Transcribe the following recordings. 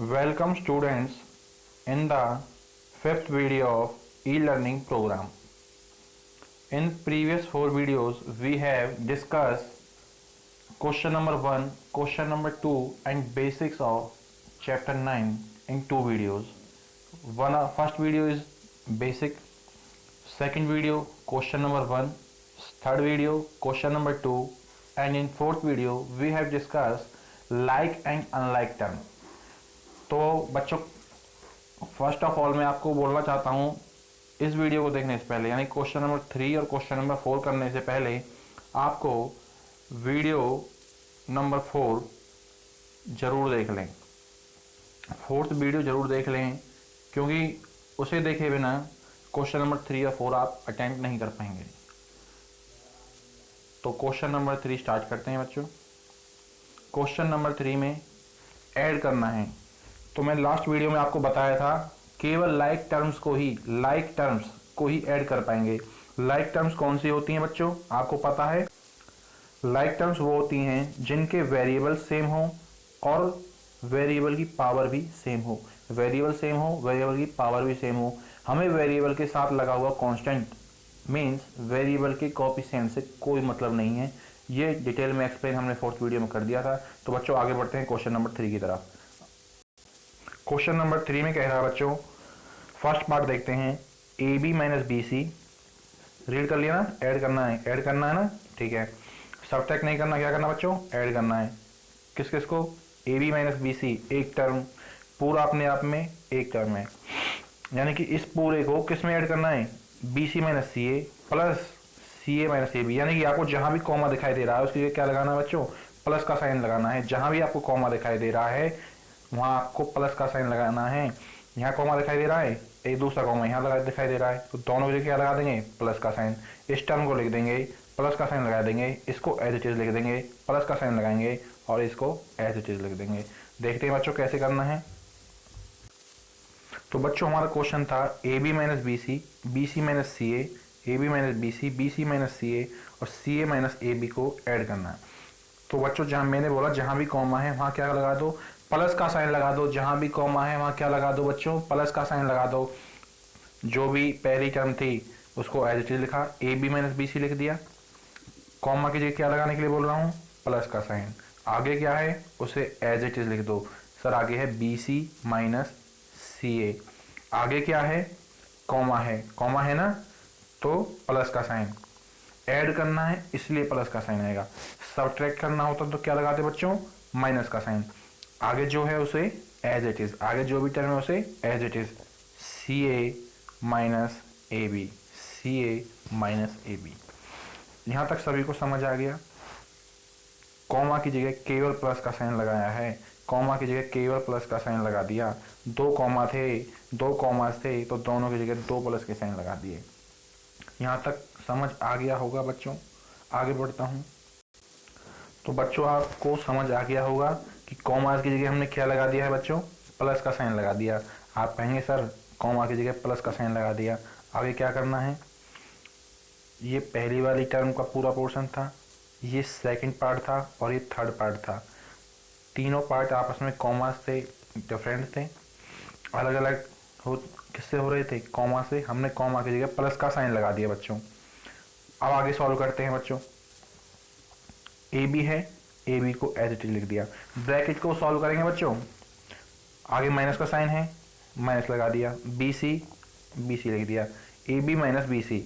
Welcome students in the fifth video of e-learning program. In previous four videos we have discussed question number 1, question number 2 and basics of chapter 9 in two videos. First video is basic, second video question number 1, third video question number 2 and in fourth video we have discussed like and unlike term. तो बच्चों first of all मैं आपको बोलना चाहता हूँ इस video को देखने से पहले यानी क्वेश्चन नंबर 3 और क्वेश्चन नंबर 4 करने से पहले आपको वीडियो नंबर 4 ज़रूर देख लें, फोर्थ वीडियो ज़रूर देख लें, क्योंकि उसे देखे बिना क्वेश्चन नंबर 3 या 4 आप अटेम्प्ट नहीं कर पाएंगे। तो क्वेश्चन नंबर 3 स्टार्ट करते हैं बच्चों। क्वेश्चन नंबर 3 में ऐड करना है। तो मैं लास्ट वीडियो में आपको बताया था केवल लाइक टर्म्स को ही ऐड कर पाएंगे। लाइक टर्म्स कौन सी होती हैं बच्चों, आपको पता है? लाइक टर्म्स वो होती हैं जिनके वेरिएबल सेम हो और वेरिएबल की पावर भी सेम हो। वेरिएबल सेम हो, वेरिएबल की पावर भी सेम हो। हमें वेरिएबल के साथ लगा हुआ कांस्टेंट मीन्स वेरिएबल के कोएफिशिएंट से कोई मतलब नहीं है। ये डिटेल में एक्सप्लेन हमने फोर्थ वीडियो में कर दिया था। तो बच्चों आगे बढ़ते हैं क्वेश्चन नंबर 3 की तरफ। क्वेश्चन नंबर 3 में कह रहा है बच्चों, फर्स्ट पार्ट देखते हैं। A B minus B C read कर लिया ना, ऐड करना है ना, ठीक है। सब्ट्रैक्ट नहीं करना, क्या करना बच्चों, ऐड करना है। किस किस को? A B minus B C, एक टर्म पूरा अपने आप में एक टर्म है, यानी कि इस पूरे को किस में ऐड करना है, B C minus C A plus C A minus A B. यानी कि आपको जहां भी कॉमा दिखाई दे रहा है उसके लिए क्या लगाना है बच्चों, प्लस का साइन लगाना है। जहां भी आपको कॉमा दिखाई दे रहा है वहां आपको प्लस का साइन लगाना है। यहाँ कॉमा दिखाई दे रहा है, एक दूसरा कॉमा यहाँ लगा दिखाई दे रहा है, तो दोनों की जगह क्या लगा देंगे, प्लस का साइन। इस टर्म को लिख देंगे, प्लस का साइन लगा देंगे, इसको एज इट इज लिख देंगे, प्लस का साइन लगाएंगे और इसको एज इट इज लिख देंगे। देखते हैं बच्चों कैसे करना है। तो बच्चों हमारा क्वेश्चन था A B minus B C minus C A B minus B C minus C A और C A minus A B को ऐड करना है। तो बच्चों जहां मैंने बोला जहां भी कॉमा है वहां क्या लगा दो, प्लस का साइन लगा दो। जहां भी कॉमा है वहां क्या लगा दो बच्चों, प्लस का साइन लगा दो। जो भी पहली टर्म थी उसको एज इट इज लिखा, A B minus B C लिख दिया। कॉमा की जगह क्या लगाने के लिए बोल रहा हूँ, प्लस का साइन। आगे क्या है उसे एज इट इज लिख दो। सर आगे है बी सी माइनस सी ए, आगे क्या है, कॉमा है ना, तो प्लस का साइन। ऐड करना है इसलिए प्लस का साइन आएगा। सब्ट्रैक्ट करना होता तो क्या लगाते बच्चों, माइनस का साइन। आगे जो है उसे एज इट इज, आगे जो भी टर्म है उसे as it is, C A minus A B, C A minus A B. यहां तक सभी को समझ आ गया? कॉमा की जगह केवल प्लस का साइन लगाया है, कॉमा की जगह केवल प्लस का साइन लगा दिया। दो कॉमास थे तो दोनों की जगह दो प्लस के साइन लगा दिए। यहां तक समझ आ गया होगा बच्चों? आगे बढ़ता हूं। तो बच्चों आपको समझ आ गया होगा कि कॉमा की जगह हमने क्या लगा दिया है बच्चों, प्लस का साइन लगा दिया। आप कहेंगे सर कॉमा की जगह प्लस का साइन लगा दिया, आगे क्या करना है। ये पहली वाली टर्म का पूरा पोर्शन था, ये सेकंड पार्ट था और ये थर्ड पार्ट था। तीनों पार्ट आपस में कॉमा से डिफरेंट थे, अलग अलग किससे हो रहे थे, कॉमा से। हमने कॉमा की जगह प्लस का साइन लगा दिया बच्चों। अब आगे सॉल्व करते हैं बच्चों। ए बी है, ए बी को एज इट इज लिख दिया। ब्रैकेट को सॉल्व करेंगे बच्चों, आगे माइनस का साइन है, माइनस लगा दिया। बी सी लिख दिया, A B minus B C.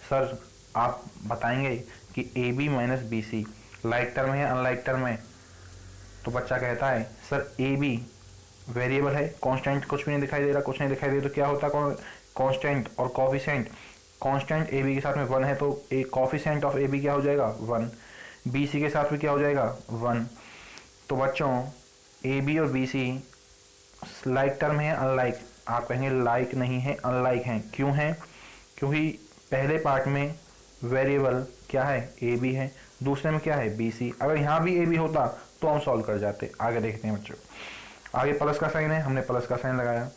Sir आप बताएंगे कि A B minus B C like term है अनलाइक टर्म है? तो बच्चा कहता है सर ए बी वेरिएबल है, कांस्टेंट कुछ भी नहीं दिखाई दे रहा, तो क्या होता है कांस्टेंट और कोएफिशिएंट। कांस्टेंट ए बी के साथ में 1 है तो ए कोएफिशिएंट ऑफ ए बी क्या हो जाएगा, 1। बी सी के साथ में क्या हो जाएगा, 1। तो बच्चों ए बी और बी सी लाइक टर्म है अनलाइक? आप कहेंगे लाइक नहीं है, अनलाइक हैं। क्यों है? क्योंकि पहले पार्ट में वेरिएबल क्या है, ए बी है, दूसरे में क्या है, बी सी। अगर यहाँ भी ए बी होता तो हम सॉल्व कर जाते। आगे देखते हैं बच्चों, आगे प्लस का साइन है, हमने प्लस का साइन लगाया।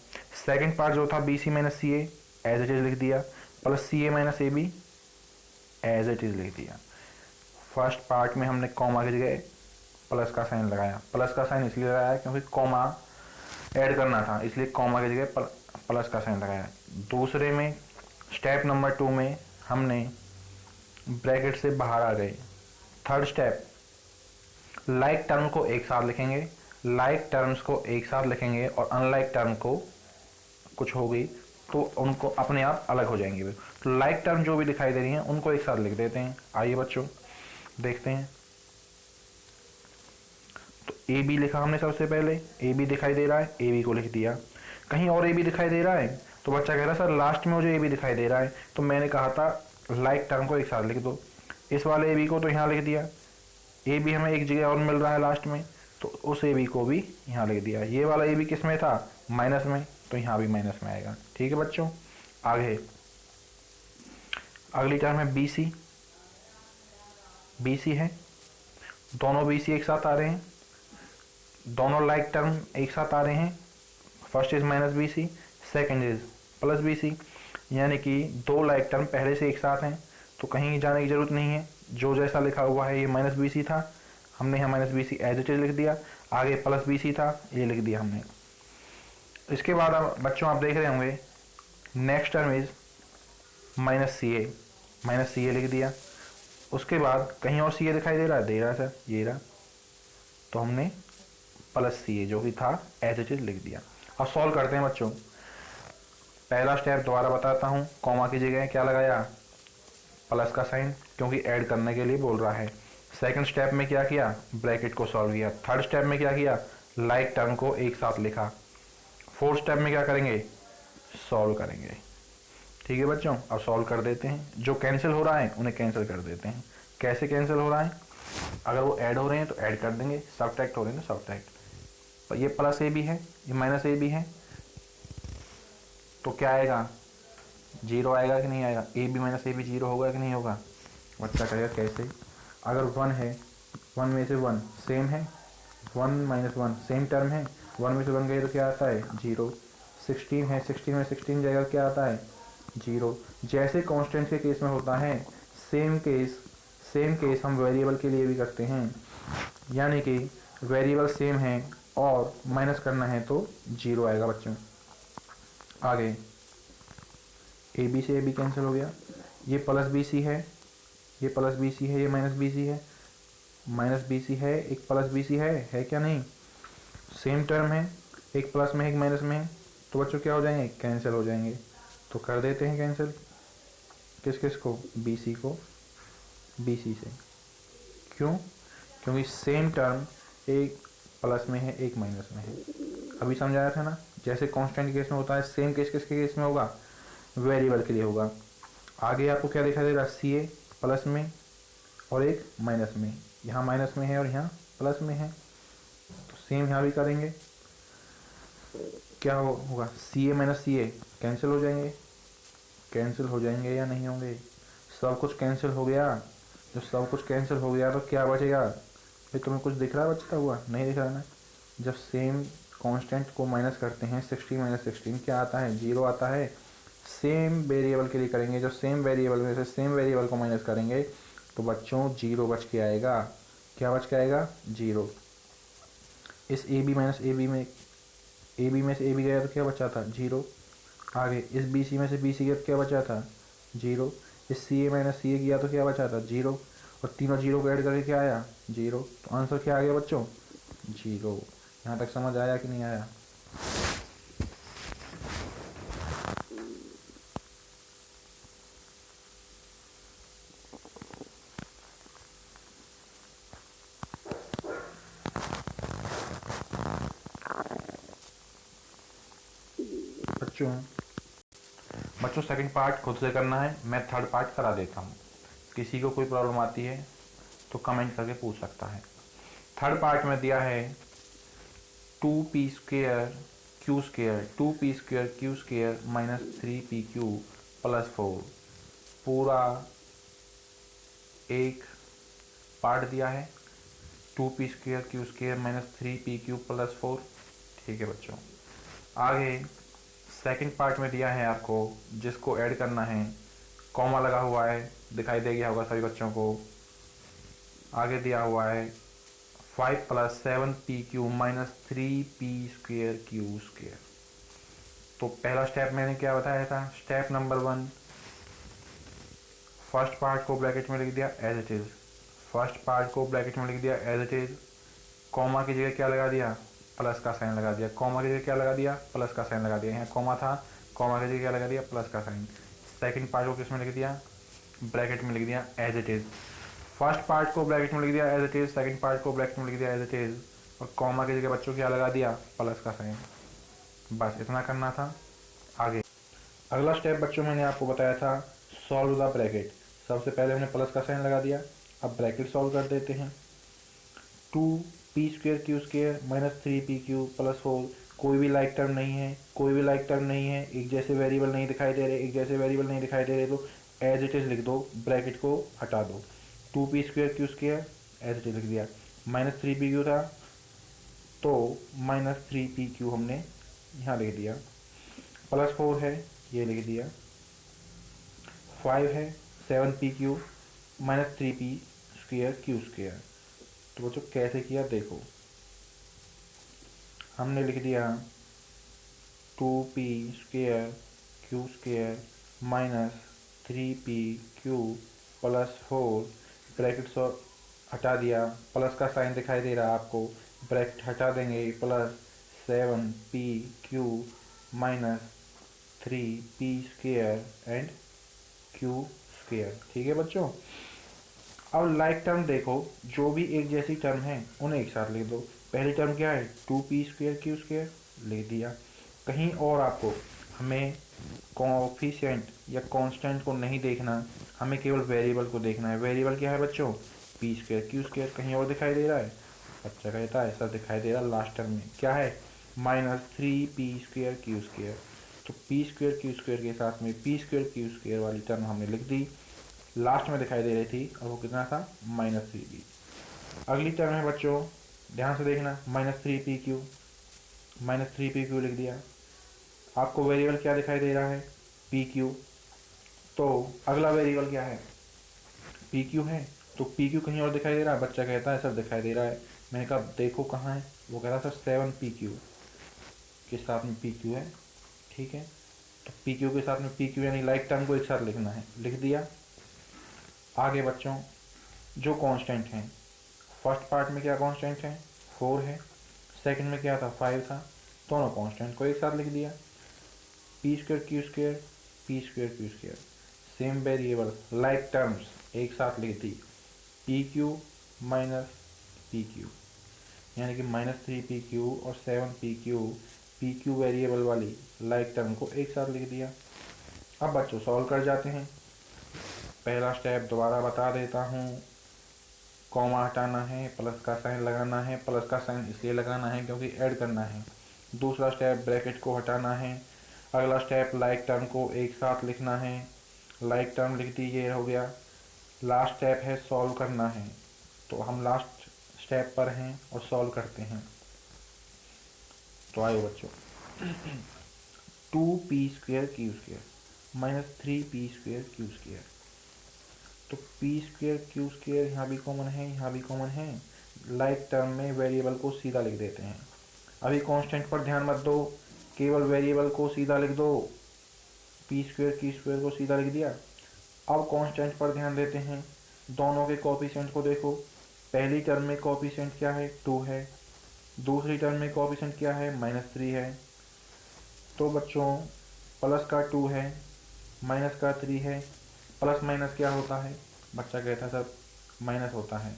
सेकंड पार्ट जो था B C minus C A as it is लिख दिया, plus C A minus A B as it is लिख दिया। फर्स्ट पार्ट में हमने कॉमा की जगह प्लस का साइन लगाया। प्लस का साइन इसलिए लगाया क्योंकि कॉमा ऐड करना था, इसलिए कॉमा की जगह प्लस का साइन लगाया। दूसरे में स्टेप नंबर 2 में हमने ब्रैकेट से बाहर आ गए। थर्ड स्टेप, लाइक टर्म को एक साथ लिखेंगे, लाइक टर्म्स को एक साथ लिखेंगे और अनलाइक टर्म को कुछ हो गई तो उनको अपने आप अलग हो जाएंगे। तो लाइक टर्म जो भी दिखाई दे रही हैं उनको एक साथ लिख देते हैं। आइए बच्चों देखते हैं। तो ए बी लिखा हमने सबसे पहले, ए बी दिखाई दे रहा है, ए बी को लिख दिया। कहीं और ए बी दिखाई दे रहा है तो बच्चा कह रहा है सर लास्ट में मुझे ए बी दिखाई दे रहा है, तो मैंने कहा था लाइक टर्म को एक साथ लिख दो। इस वाले ए बी को तो यहाँ लिख दिया, ए बी हमें एक जगह और मिल रहा है लास्ट में, तो उस ए बी को भी यहाँ लिख दिया। ये वाला ए बी किस में था, माइनस में, तो यहाँ भी माइनस में आएगा। ठीक है बच्चों, आगे अगली टर्म है बी सी। बी सी है, दोनों बी सी एक साथ आ रहे हैं, दोनों लाइक टर्म एक साथ आ रहे हैं। First is minus B C, second is plus B C, यानी कि दो लाइक टर्म पहले से एक साथ हैं, तो कहीं जाने की जरूरत नहीं है। जो जैसा लिखा हुआ है, ये माइनस बी सी था, हमने यहाँ minus B C as it is लिख दिया। आगे प्लस बी सी था, ये लिख दिया हमने। इसके बाद अब बच्चों आप देख रहे होंगे next term is minus C A, minus C A लिख दिया। उसके बाद कहीं और सी ए दिखाई दे रहा है, दे रहा है सर, ये रहा, तो हमने प्लस सी ए जो भी था एज इट इज लिख दिया। अब सॉल्व करते हैं बच्चों। पहला स्टेप दोबारा बताता हूँ, कॉमा की जगह क्या लगाया, प्लस का साइन, क्योंकि ऐड करने के लिए बोल रहा है। सेकंड स्टेप में क्या किया, ब्रैकेट को सॉल्व किया। थर्ड स्टेप में क्या किया, लाइक टर्म को एक साथ लिखा। फोर्थ स्टेप में क्या करेंगे, सॉल्व करेंगे। ठीक है बच्चों, अब सॉल्व कर देते हैं। जो कैंसिल हो रहा है उन्हें कैंसिल कर देते हैं। कैसे कैंसिल हो रहा है, अगर वो ऐड हो रहे हैं तो ऐड कर देंगे, सब्ट्रैक्ट हो रहे हैं तो सब्ट्रैक्ट। ये प्लस ए भी है, ये माइनस ए भी है, तो क्या आएगा, जीरो आएगा कि नहीं आएगा। A B minus A B zero होगा कि नहीं होगा। बच्चा कहेगा कैसे, अगर वन है, वन में से वन सेम है, one minus one same term है, वन में से वन गए तो क्या आता है, जीरो। 16 है, 16 में 16 जाएगा, क्या आता है, जीरो। जैसे कांस्टेंट के केस में होता है, सेम केस हम वेरिएबल के लिए भी करते हैं, यानी कि वेरिएबल सेम है और माइनस करना है तो जीरो आएगा बच्चों। आगे ए बी से ए बी कैंसिल हो गया, ये प्लस बी सी है, ये प्लस बी सी है, ये माइनस बी सी है, माइनस बी सी है, एक प्लस बी सी है क्या नहीं, सेम टर्म है, एक प्लस में है एक माइनस में है, तो बच्चों क्या हो जाएंगे, कैंसिल हो जाएंगे। तो कर देते हैं कैंसिल, किस किस को, बी सी को बी सी से। क्यों, क्योंकि सेम टर्म एक प्लस में है एक माइनस में है। अभी समझाया था ना, जैसे कांस्टेंट केस में होता है, सेम केस किसके केस में होगा, वेरिएबल के लिए होगा। आगे आपको क्या दिखाई दे रहा है, सी ए प्लस में और एक माइनस में, यहाँ माइनस में है और यहाँ प्लस में है, तो सेम यहाँ भी करेंगे। क्या होगा, सी A minus C A cancel हो जाएंगे, कैंसिल हो जाएंगे या नहीं होंगे, सब कुछ कैंसिल हो गया। जब सब कुछ कैंसिल हो गया तो क्या बचेगा, भाई तुम्हें कुछ दिख रहा है बचता हुआ, नहीं दिख रहा ना। जब सेम कांस्टेंट को माइनस करते हैं, 16 माइनस 16 क्या आता है, जीरो आता है। सेम वेरिएबल के लिए करेंगे, जो सेम वेरिएबल में से सेम वेरिएबल को माइनस करेंगे तो बच्चों जीरो बच के आएगा। क्या बच के आएगा, जीरो। इस A B minus A B में, ए बी में से ए बी गया तो क्या बचा था, जीरो। आगे इस बी सी में से बी सी गया तो क्या बचा था, जीरो। इस सी ए माइनस सी ए गया तो क्या बचा था, जीरो। और तीनों जीरो को ऐड करके क्या आया, जीरो। तो आंसर क्या आ गया बच्चों, जीरो। यहाँ तक समझ आया कि नहीं आया। बच्चों सेकंड पार्ट खुद से करना है, मैं थर्ड पार्ट करा देता हूँ। किसी को कोई प्रॉब्लम आती है तो कमेंट करके पूछ सकता है। थर्ड पार्ट में दिया है 2p square Q square, 2p square Q square minus 3pq plus 4, पूरा एक पार्ट दिया है, 2p square Q square minus 3pq plus 4। ठीक है बच्चों, आगे सेकंड पार्ट में दिया है आपको, जिसको ऐड करना है, कॉमा लगा हुआ है, दिखाई दे गया होगा सभी बच्चों को। आगे दिया हुआ है 5 प्लस 7pq माइनस 3p² तो पहला स्टेप मैंने क्या बताया था, स्टेप नंबर 1, फर्स्ट पार्ट को ब्रैकेट में लिख दिया as it is, first part को ब्रैकेट में लिख दिया एज इट इज, कॉमा की जगह क्या लगा दिया, प्लस का साइन लगा दिया, कॉमा की जगह क्या लगा दिया, प्लस का साइन लगा दिया, यहाँ कॉमा था, कॉमा की जगह क्या लगा दिया, प्लस का साइन। सेकंड पार्ट को किस में लिख दिया, ब्रैकेट में लिख दिया as it is, first part को ब्रैकेट में लिख दिया as it is, second part को ब्रैकेट में लिख दिया एज इट इज, और कॉमा की जगह बच्चों क्या लगा दिया, प्लस का साइन। बस इतना करना था। आगे अगला स्टेप बच्चों मैंने आपको बताया था, सॉल्व द ब्रैकेट। सबसे पहले हमने प्लस का साइन लगा दिया, अब ब्रैकेट सॉल्व कर देते हैं। 2p² माइनस 3pq प्लस 4, कोई भी लाइक टर्म नहीं है, कोई भी लाइक टर्म नहीं है, एक जैसे वेरिएबल नहीं दिखाई दे रहे, एक जैसे वेरिएबल नहीं दिखाई दे रहे, तो एज इट इज लिख दो, ब्रैकेट को हटा दो। 2p² एज इट इज लिख दिया, माइनस 3pq था तो माइनस 3pq हमने यहाँ लिख दिया, प्लस 4 है ये लिख दिया, 5 है 7pq माइनस 3p²q²। तो बच्चों कैसे किया देखो, हमने लिख दिया 2p² minus 3pq plus 4, bracket हटा दिया, प्लस का साइन दिखाई दे रहा है आपको, ब्रैकेट हटा देंगे, plus 7pq minus 3p² and q²। ठीक है बच्चों। अब लाइक टर्म देखो, जो भी एक जैसी टर्म है उन्हें एक साथ लिख दो। पहली टर्म क्या है, 2p²q² लिख दिया। कहीं और आपको हमें कोएफिशिएंट या कांस्टेंट को नहीं देखना, हमें केवल वेरिएबल को देखना है। वेरिएबल क्या है बच्चों, p²q²। कहीं और दिखाई दे रहा है, बच्चा कहता है ऐसा दिखाई दे रहा है, लास्ट टर्म में क्या है, माइनस 3p²q²। तो p²q² के साथ में p²q² वाली टर्म हमने लिख दी, लास्ट में दिखाई दे रही थी, और वो कितना था, माइनस 3p। अगली टर्म है बच्चों, ध्यान से देखना, माइनस 3pq, माइनस 3pq लिख दिया। आपको वेरिएबल क्या दिखाई दे रहा है, pq, तो अगला वेरिएबल क्या है, pq है, तो pq कहीं और दिखाई दे रहा है, बच्चा कहता है सर दिखाई दे रहा है। मैंने कहा देखो कहाँ है, वो कह रहा सर 7pq के साथ में pq है। ठीक है, तो pq के साथ में pq यानी लाइक टर्म को एक साथ लिखना है, लिख दिया। आगे बच्चों जो कांस्टेंट हैं, फर्स्ट पार्ट में क्या कांस्टेंट है, 4 है, सेकंड में क्या था, 5 था, दोनों कांस्टेंट को एक साथ लिख दिया, p²q², p²q²। Same variable like terms एक साथ लिख दी, pq माइनस pq, यानी कि माइनस 3pq और 7pq, pq वेरिएबल वाली लाइक टर्म को एक साथ लिख दिया। अब बच्चों सॉल्व कर जाते हैं। पहला स्टेप दोबारा बता देता हूँ, कॉमा हटाना है, प्लस का साइन लगाना है, प्लस का साइन इसलिए लगाना है क्योंकि ऐड करना है। दूसरा स्टेप ब्रैकेट को हटाना है। अगला स्टेप लाइक टर्म को एक साथ लिखना है, लाइक टर्म लिख दीजिए, हो गया। लास्ट स्टेप है सॉल्व करना है, तो हम लास्ट स्टेप पर हैं और सॉल्व करते हैं। तो आयो बच्चों, 2p²q² माइनस 3p²q²। तो p²q² यहाँ भी कॉमन है, यहाँ भी कॉमन है। लाइक टर्म में वेरिएबल को सीधा लिख देते हैं। अभी कांस्टेंट पर ध्यान मत दो, केवल वेरिएबल को सीधा लिख दो, p²q² को सीधा लिख दिया। अब कांस्टेंट पर ध्यान देते हैं, दोनों के कोएफिशिएंट को देखो। पहली टर्म में कोएफिशिएंट क्या है, 2 है, दूसरी टर्म में कोएफिशिएंट क्या है, -3 है। तो बच्चों प्लस का 2 है, माइनस का 3 है, प्लस माइनस क्या होता है, बच्चा कहता है सर माइनस होता है।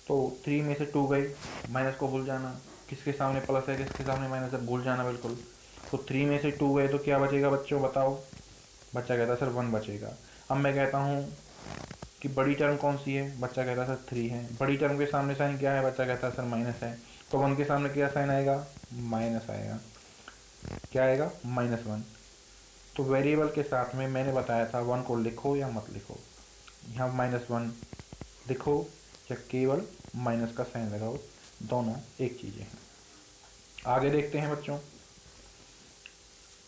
तो 3 में से 2 गई, माइनस को भूल जाना, किसके सामने प्लस है किसके सामने माइनस है, भूल जाना बिल्कुल। तो 3 में से 2 गए तो क्या बचेगा बच्चों, बताओ। बच्चा कहता है सर 1 बचेगा। अब मैं कहता हूँ कि बड़ी टर्म कौन सी है, बच्चा कहता है सर 3 है। बड़ी टर्म के सामने साइन क्या है, बच्चा कहता है सर माइनस है। तो 1 के सामने क्या साइन आएगा, माइनस आएगा। क्या आएगा, -1। तो वेरिएबल के साथ में मैंने बताया था 1 को लिखो या मत लिखो, यहाँ -1 लिखो या केवल माइनस का साइन लगाओ, दोनों एक चीज़ें हैं। आगे देखते हैं बच्चों,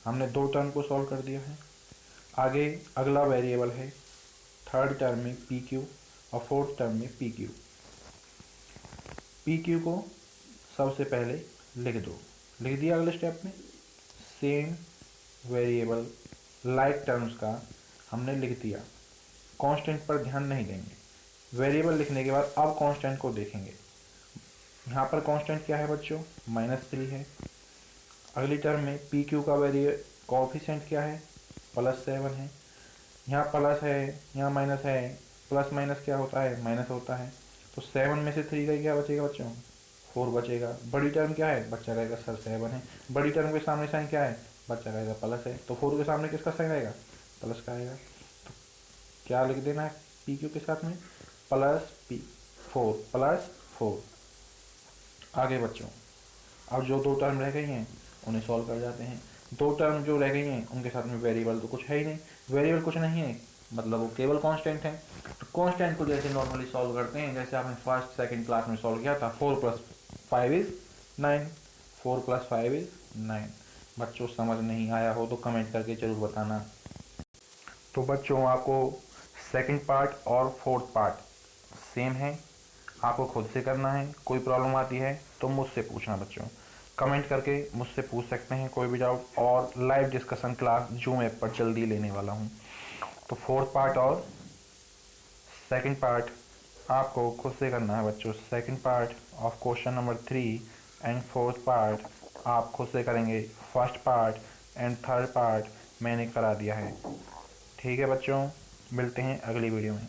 हमने 2 टर्म को सॉल्व कर दिया है। आगे अगला वेरिएबल है, थर्ड टर्म में pq और फोर्थ टर्म में pq। पी क्यू को सबसे पहले लिख दो, लिख दिया। अगले स्टेप में सेम वेरिएबल लाइक टर्म्स का हमने लिख दिया। कांस्टेंट पर ध्यान नहीं देंगे। वेरिएबल लिखने के बाद अब कांस्टेंट को देखेंगे। यहाँ पर कांस्टेंट क्या है बच्चों, -3 है। अगली टर्म में पी क्यू का कोएफिशिएंट क्या है, +7 है। यहाँ प्लस है, यहाँ माइनस है, प्लस माइनस क्या होता है, माइनस होता है। तो 7 में से 3 का क्या बचेगा बच्चों, 4 बचेगा। बड़ी टर्म क्या है, बच्चा रहेगा सर 7 है। बड़ी टर्म के सामने साइन क्या है, बच्चा रहेगा प्लस है। तो 4 के सामने किसका साइन आएगा, प्लस का आएगा। तो क्या लिख देना है पी क्यू के साथ में, +4 +4। आगे बच्चों अब जो 2 टर्म रह गई हैं उन्हें सॉल्व कर जाते हैं। 2 टर्म जो रह गई हैं उनके साथ में वेरिएबल तो कुछ है ही नहीं। वेरिएबल कुछ नहीं है मतलब वो केवल कांस्टेंट है। तो कांस्टेंट को जैसे नॉर्मली सॉल्व करते हैं, जैसे आपने फर्स्ट सेकंड क्लास में सॉल्व किया था, 4 + 5 = 9, 4 + 5 = 9। बच्चों समझ नहीं आया हो तो कमेंट करके जरूर बताना। तो बच्चों आपको सेकंड पार्ट और फोर्थ पार्ट सेम है, आपको खुद से करना है। कोई प्रॉब्लम आती है तो मुझसे पूछना बच्चों, कमेंट करके मुझसे पूछ सकते हैं कोई भी डाउट। और live discussion class zoom app पर जल्दी लेने वाला हूँ। तो फोर्थ पार्ट और सेकंड पार्ट आपको खुद से करना है बच्चों। Second part of question number 3 and fourth part आप खुद से करेंगे। First part and third part मैंने करा दिया है। ठीक है बच्चों, मिलते हैं अगली वीडियो में।